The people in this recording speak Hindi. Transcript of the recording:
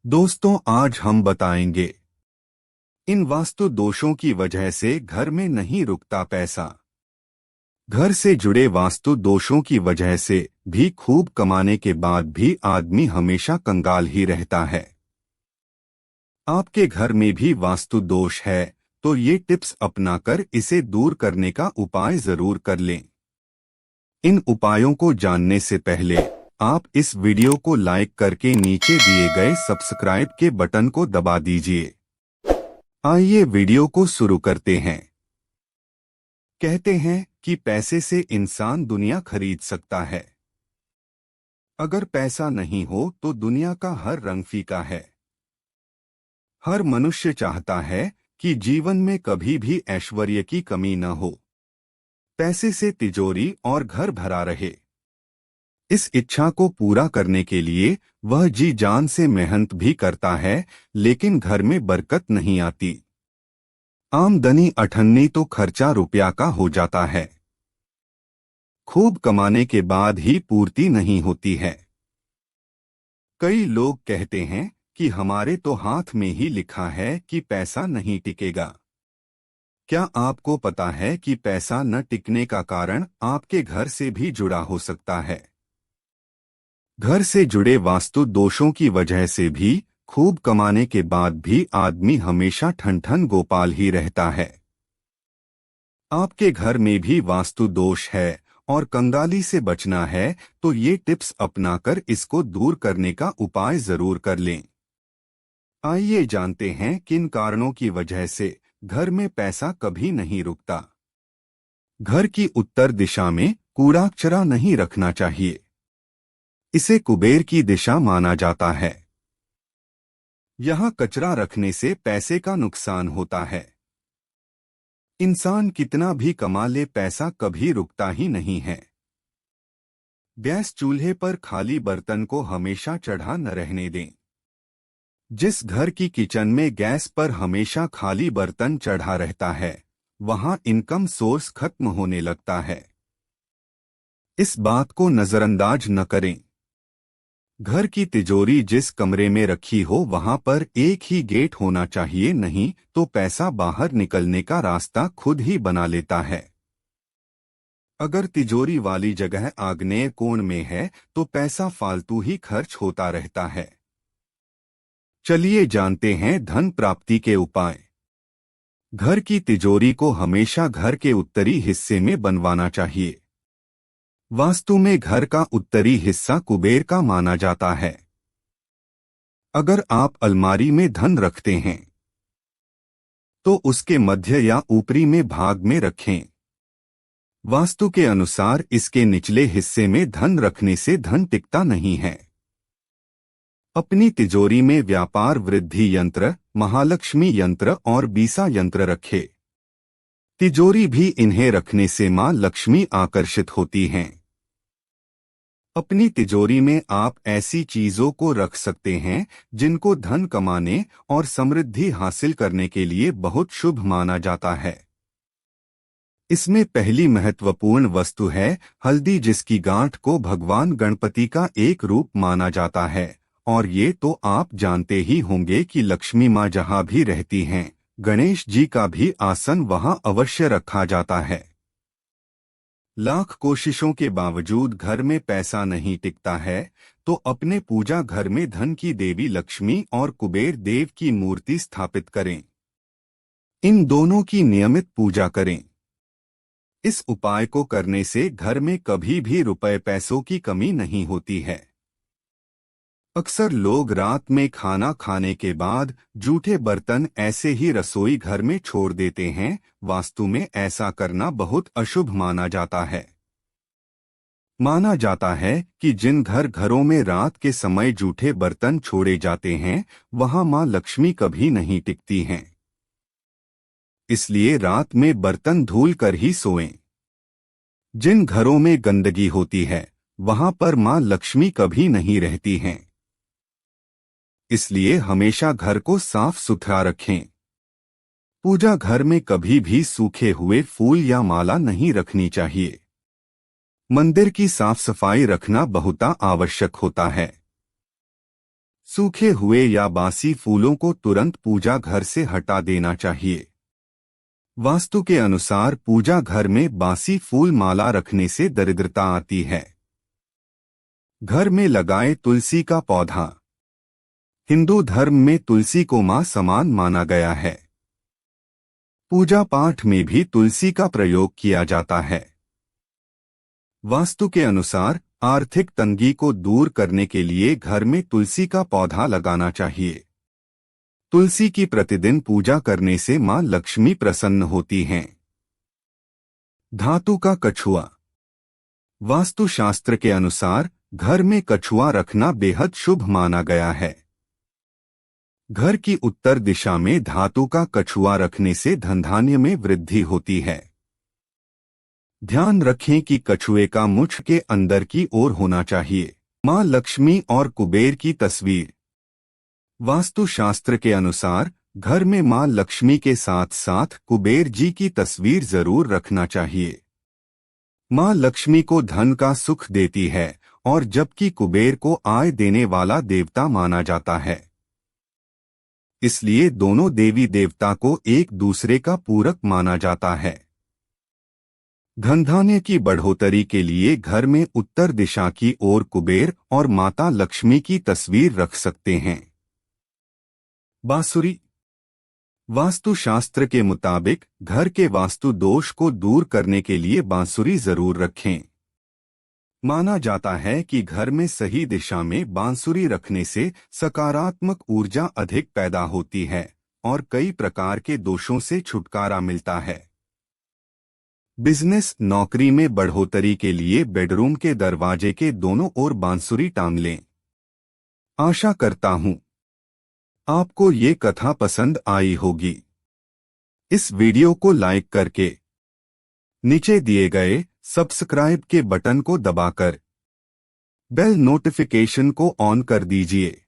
दोस्तों, आज हम बताएंगे इन वास्तु दोषों की वजह से घर में नहीं रुकता पैसा। घर से जुड़े वास्तु दोषों की वजह से भी खूब कमाने के बाद भी आदमी हमेशा कंगाल ही रहता है। आपके घर में भी वास्तु दोष है तो ये टिप्स अपनाकर इसे दूर करने का उपाय जरूर कर लें। इन उपायों को जानने से पहले आप इस वीडियो को लाइक करके नीचे दिए गए सब्सक्राइब के बटन को दबा दीजिए। आइए वीडियो को शुरू करते हैं। कहते हैं कि पैसे से इंसान दुनिया खरीद सकता है। अगर पैसा नहीं हो तो दुनिया का हर रंग फीका है। हर मनुष्य चाहता है कि जीवन में कभी भी ऐश्वर्य की कमी न हो, पैसे से तिजोरी और घर भरा रहे। इस इच्छा को पूरा करने के लिए वह जी जान से मेहनत भी करता है, लेकिन घर में बरकत नहीं आती। आमदनी अठन्नी तो खर्चा रुपया का हो जाता है। खूब कमाने के बाद ही पूर्ति नहीं होती है। कई लोग कहते हैं कि हमारे तो हाथ में ही लिखा है कि पैसा नहीं टिकेगा। क्या आपको पता है कि पैसा न टिकने का कारण आपके घर से भी जुड़ा हो सकता है? घर से जुड़े वास्तु दोषों की वजह से भी खूब कमाने के बाद भी आदमी हमेशा ठन गोपाल ही रहता है। आपके घर में भी वास्तु दोष है और कंगाली से बचना है तो ये टिप्स अपनाकर इसको दूर करने का उपाय जरूर कर लें। आइए जानते हैं किन कारणों की वजह से घर में पैसा कभी नहीं रुकता। घर की उत्तर दिशा में कूड़ा कचरा नहीं रखना चाहिए। इसे कुबेर की दिशा माना जाता है। यहाँ कचरा रखने से पैसे का नुकसान होता है। इंसान कितना भी कमा ले पैसा कभी रुकता ही नहीं है। गैस चूल्हे पर खाली बर्तन को हमेशा चढ़ा न रहने दें। जिस घर की किचन में गैस पर हमेशा खाली बर्तन चढ़ा रहता है, वहां इनकम सोर्स खत्म होने लगता है। इस बात को नजरअंदाज न करें। घर की तिजोरी जिस कमरे में रखी हो वहां पर एक ही गेट होना चाहिए, नहीं तो पैसा बाहर निकलने का रास्ता खुद ही बना लेता है। अगर तिजोरी वाली जगह आग्नेय कोण में है तो पैसा फालतू ही खर्च होता रहता है। चलिए जानते हैं धन प्राप्ति के उपाय। घर की तिजोरी को हमेशा घर के उत्तरी हिस्से में बनवाना चाहिए। वास्तु में घर का उत्तरी हिस्सा कुबेर का माना जाता है। अगर आप अलमारी में धन रखते हैं तो उसके मध्य या ऊपरी में भाग में रखें। वास्तु के अनुसार इसके निचले हिस्से में धन रखने से धन टिकता नहीं है। अपनी तिजोरी में व्यापार वृद्धि यंत्र, महालक्ष्मी यंत्र और बीसा यंत्र रखे। तिजोरी भी इन्हें रखने से मां लक्ष्मी आकर्षित होती हैं। अपनी तिजोरी में आप ऐसी चीजों को रख सकते हैं जिनको धन कमाने और समृद्धि हासिल करने के लिए बहुत शुभ माना जाता है। इसमें पहली महत्वपूर्ण वस्तु है हल्दी, जिसकी गांठ को भगवान गणपति का एक रूप माना जाता है। और ये तो आप जानते ही होंगे कि लक्ष्मी माँ जहाँ भी रहती हैं, गणेश जी का भी आसन वहाँ अवश्य रखा जाता है। लाख कोशिशों के बावजूद घर में पैसा नहीं टिकता है तो अपने पूजा घर में धन की देवी लक्ष्मी और कुबेर देव की मूर्ति स्थापित करें। इन दोनों की नियमित पूजा करें। इस उपाय को करने से घर में कभी भी रुपए पैसों की कमी नहीं होती है। अक्सर लोग रात में खाना खाने के बाद जूठे बर्तन ऐसे ही रसोई घर में छोड़ देते हैं। वास्तु में ऐसा करना बहुत अशुभ माना जाता है। माना जाता है कि जिन घरों में रात के समय जूठे बर्तन छोड़े जाते हैं वहां मां लक्ष्मी कभी नहीं टिकती हैं। इसलिए रात में बर्तन धुल कर ही सोएं। जिन घरों में गंदगी होती है वहां पर मां लक्ष्मी कभी नहीं रहती हैं। इसलिए हमेशा घर को साफ सुथरा रखें। पूजा घर में कभी भी सूखे हुए फूल या माला नहीं रखनी चाहिए। मंदिर की साफ सफाई रखना बहुत आवश्यक होता है। सूखे हुए या बासी फूलों को तुरंत पूजा घर से हटा देना चाहिए। वास्तु के अनुसार पूजा घर में बासी फूल माला रखने से दरिद्रता आती है। घर में लगाए तुलसी का पौधा। हिंदू धर्म में तुलसी को मां समान माना गया है। पूजा पाठ में भी तुलसी का प्रयोग किया जाता है। वास्तु के अनुसार आर्थिक तंगी को दूर करने के लिए घर में तुलसी का पौधा लगाना चाहिए। तुलसी की प्रतिदिन पूजा करने से मां लक्ष्मी प्रसन्न होती हैं। धातु का कछुआ। वास्तु शास्त्र के अनुसार घर में कछुआ रखना बेहद शुभ माना गया है। घर की उत्तर दिशा में धातु का कछुआ रखने से धनधान्य में वृद्धि होती है। ध्यान रखें कि कछुए का मुछ के अंदर की ओर होना चाहिए। मां लक्ष्मी और कुबेर की तस्वीर। वास्तु शास्त्र के अनुसार घर में मां लक्ष्मी के साथ साथ कुबेर जी की तस्वीर जरूर रखना चाहिए। मां लक्ष्मी को धन का सुख देती है और जबकि कुबेर को आय देने वाला देवता माना जाता है। इसलिए दोनों देवी देवता को एक दूसरे का पूरक माना जाता है। धनधान्य की बढ़ोतरी के लिए घर में उत्तर दिशा की ओर कुबेर और माता लक्ष्मी की तस्वीर रख सकते हैं। बांसुरी। वास्तु शास्त्र के मुताबिक घर के वास्तु दोष को दूर करने के लिए बांसुरी जरूर रखें। माना जाता है कि घर में सही दिशा में बांसुरी रखने से सकारात्मक ऊर्जा अधिक पैदा होती है और कई प्रकार के दोषों से छुटकारा मिलता है। बिजनेस नौकरी में बढ़ोतरी के लिए बेडरूम के दरवाजे के दोनों ओर बांसुरी टांग लें। आशा करता हूं आपको ये कथा पसंद आई होगी। इस वीडियो को लाइक करके नीचे दिए गए सब्सक्राइब के बटन को दबाकर बेल नोटिफिकेशन को ऑन कर दीजिए।